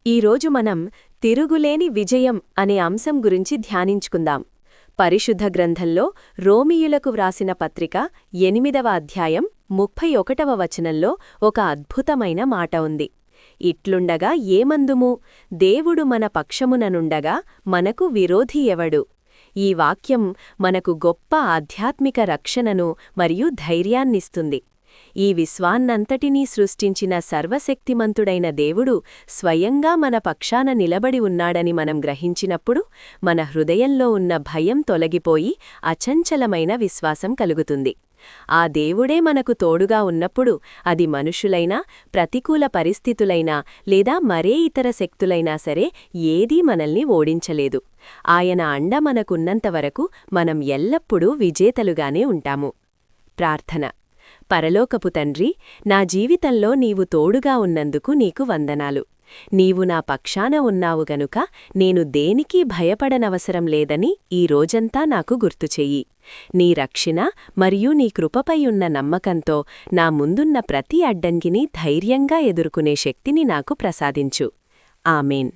ఈరోజు మనం తిరుగులేని విజయం అనే అంశం గురించి ధ్యానించుకుందాం. పరిశుద్ధ గ్రంథంలో రోమీయులకు వ్రాసిన పత్రిక 8వ అధ్యాయం 31వ వచనంలో ఒక అద్భుతమైన మాట ఉంది. ఇట్లుండగా ఏమందుము, దేవుడు మన పక్షముననుండగా మనకు విరోధి ఎవడు? ఈ వాక్యం మనకు గొప్ప ఆధ్యాత్మిక రక్షణను మరియు ధైర్యాన్నిస్తుంది. ఈ విశ్వాన్నంతటినీ సృష్టించిన సర్వశక్తిమంతుడైన దేవుడు స్వయంగా మన పక్షాన నిలబడి ఉన్నాడని మనం గ్రహించినప్పుడు మన హృదయంలో ఉన్న భయం తొలగిపోయి అచంచలమైన విశ్వాసం కలుగుతుంది. ఆ దేవుడే మనకు తోడుగా ఉన్నప్పుడు అది మనుషులైనా, ప్రతికూల పరిస్థితులైనా లేదా మరే ఇతర శక్తులైనా సరే ఏదీ మనల్ని ఓడించలేదు. ఆయన అండ మనకున్నంతవరకు మనం ఎల్లప్పుడూ విజేతలుగానే ఉంటాము. ప్రార్థన. పరలోకపు తండ్రి, నా జీవితంలో నీవు తోడుగా ఉన్నందుకు నీకు వందనాలు. నీవు నా పక్షాన ఉన్నావు గనుక నేను దేనికీ భయపడనవసరం లేదని ఈ రోజంతా నాకు గుర్తుచెయ్యి. నీ రక్షణ మరియు నీ కృపపై ఉన్న నమ్మకంతో నా ముందున్న ప్రతి అడ్డంకిని ధైర్యంగా ఎదుర్కొనే శక్తిని నాకు ప్రసాదించు. ఆమెన్.